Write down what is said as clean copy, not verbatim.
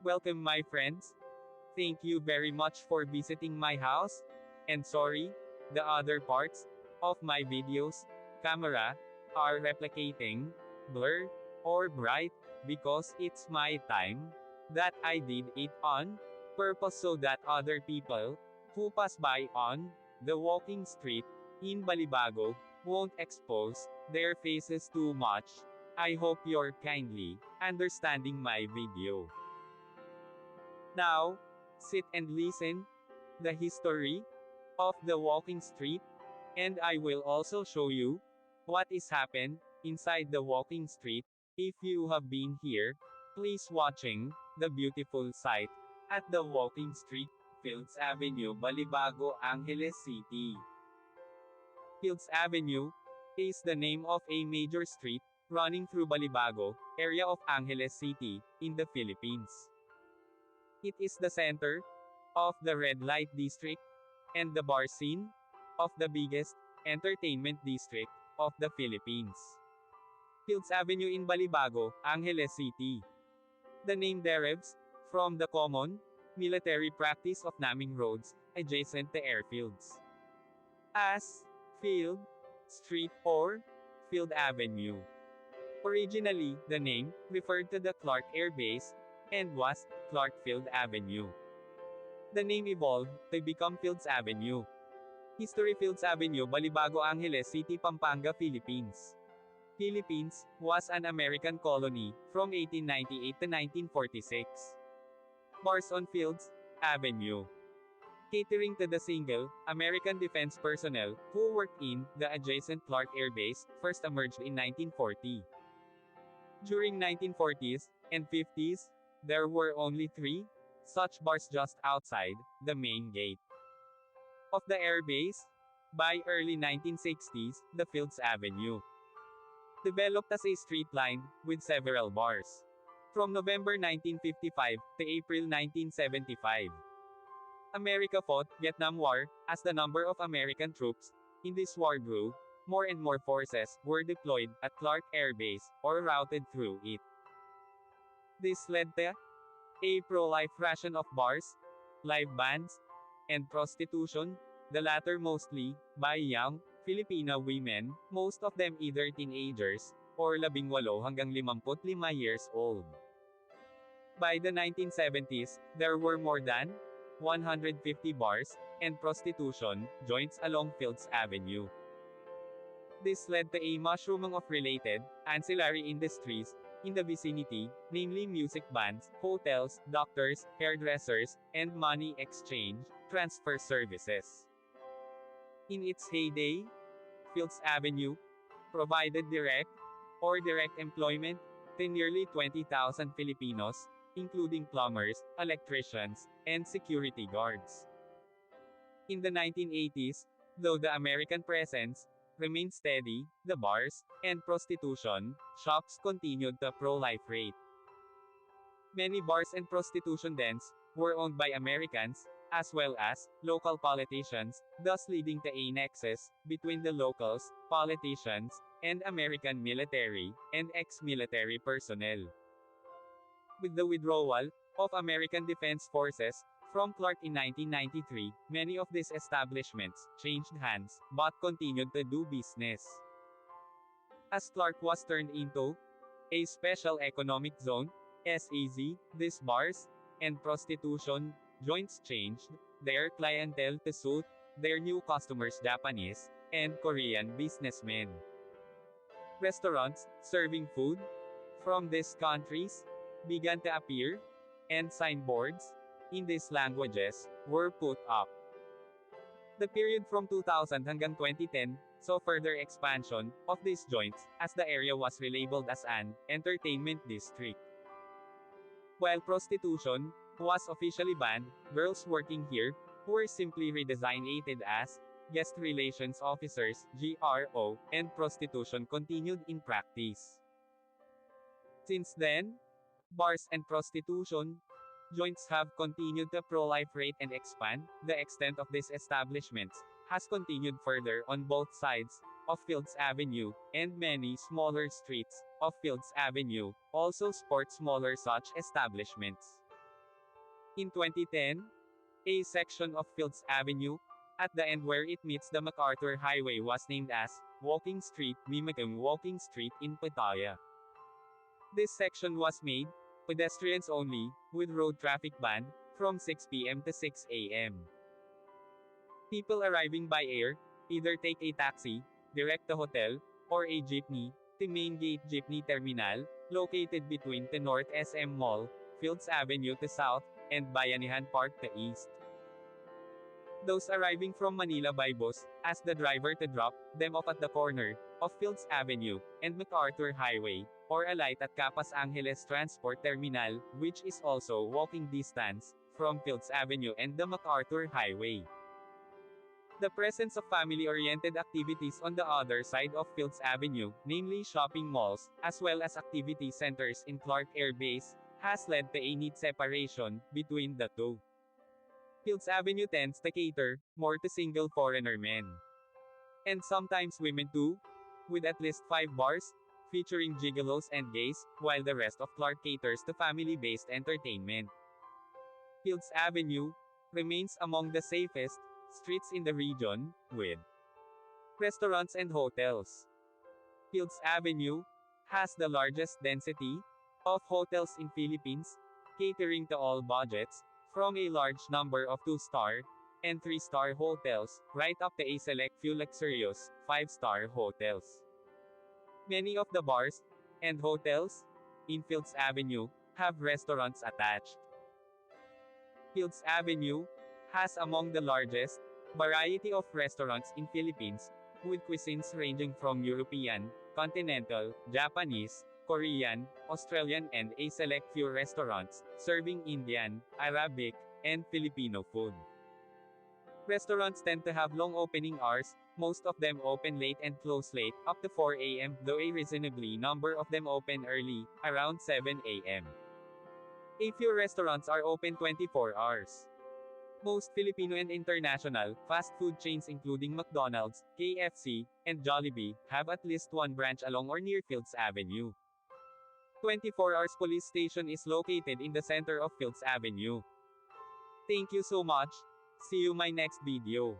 Welcome my friends. Thank you very much for visiting my house. And sorry, the other parts of my videos, camera, are replicating, blur, or bright, because it's my time that I did it on purpose so that other people who pass by on the walking street in Balibago won't expose their faces too much. I hope you're kindly understanding my video. Now, sit and listen the history of the walking street, and I will also show you what is happened inside the walking street. If you have been here, please watching the beautiful sight at the walking street, Fields Avenue, Balibago, Angeles City. Fields Avenue is the name of a major street running through Balibago area of Angeles City in the Philippines. It is the center of the red light district and the bar scene of the biggest entertainment district of the Philippines. Fields Avenue in Balibago, Angeles City. The name derives from the common military practice of naming roads adjacent to airfields as Field Street or Field Avenue. Originally, the name referred to the Clark Air Base and was Clark Field Avenue. The name evolved to become Fields Avenue. History: Fields Avenue, Balibago, Angeles City, Pampanga, Philippines. Philippines was an American colony from 1898 to 1946. Bars on Fields Avenue. Catering to the single American defense personnel who worked in the adjacent Clark Air Base, first emerged in 1940. During 1940s and 50s, there were only 3 such bars just outside the main gate of the airbase. By early 1960s, the Fields Avenue developed as a street lined with several bars. From November 1955 to April 1975, America fought Vietnam War. As the number of American troops in this war grew, more and more forces were deployed at Clark Air Base or routed through it. This led to a pro-life ration of bars, live bands, and prostitution, the latter mostly by young Filipino women, most of them either teenagers or 18 hanggang 55 years old. By the 1970s, there were more than 150 bars and prostitution joints along Fields Avenue. This led to a mushrooming of related ancillary industries in the vicinity, namely music bands, hotels, doctors, hairdressers, and money exchange transfer services. In its heyday, Fields Avenue provided direct or direct employment to nearly 20,000 Filipinos, including plumbers, electricians, and security guards. In the 1980s, though the American presence remained steady, the bars and prostitution shops continued to proliferate. Many bars and prostitution dens were owned by Americans, as well as local politicians, thus leading to a nexus between the locals, politicians, and American military and ex-military personnel. With the withdrawal of American Defense Forces from Clark in 1993, many of these establishments changed hands, but continued to do business. As Clark was turned into a special economic zone, SEZ, these bars and prostitution joints changed their clientele to suit their new customers, Japanese and Korean businessmen. Restaurants serving food from these countries began to appear, and signboards in these languages were put up. The period from 2000 hanggang 2010 saw further expansion of these joints, as the area was relabeled as an entertainment district. While prostitution was officially banned, girls working here were simply redesignated as guest relations officers (GRO), and prostitution continued in practice. Since then, bars and prostitution joints have continued to proliferate and expand. The extent of these establishments has continued further on both sides of Fields Avenue, and many smaller streets of Fields Avenue also sport smaller such establishments. In 2010, a section of Fields Avenue, at the end where it meets the MacArthur Highway was named as Walking Street, mimicking Walking Street in Pattaya. This section was made pedestrians only, with road traffic banned from 6 p.m. to 6 a.m. People arriving by air either take a taxi, direct to hotel, or a jeepney, to Main Gate Jeepney Terminal, located between the North SM Mall, Fields Avenue to South, and Bayanihan Park to East. Those arriving from Manila by bus, ask the driver to drop them off at the corner of Fields Avenue and MacArthur Highway, or alight at Capas Angeles Transport Terminal, which is also walking distance from Fields Avenue and the MacArthur Highway. The presence of family-oriented activities on the other side of Fields Avenue, namely shopping malls, as well as activity centers in Clark Air Base, has led to a neat separation between the two. Fields Avenue tends to cater more to single foreigner men. And sometimes women too, with at least 5 bars, featuring gigolos and gays, while the rest of Clark caters to family-based entertainment. Fields Avenue remains among the safest streets in the region, with restaurants and hotels. Fields Avenue has the largest density of hotels in Philippines, catering to all budgets, from a large number of 2-star and 3-star hotels, right up to a select few luxurious 5-star hotels. Many of the bars and hotels in Fields Avenue have restaurants attached. Fields Avenue has among the largest variety of restaurants in Philippines, with cuisines ranging from European, continental, Japanese, Korean, Australian and a select few restaurants, serving Indian, Arabic, and Filipino food. Restaurants tend to have long opening hours, most of them open late and close late, up to 4 a.m., though a reasonably number of them open early, around 7 a.m. A few restaurants are open 24 hours. Most Filipino and international fast food chains including McDonald's, KFC, and Jollibee have at least one branch along or near Fields Avenue. 24 Hours Police Station is located in the center of Fields Avenue. Thank you so much. See you my next video.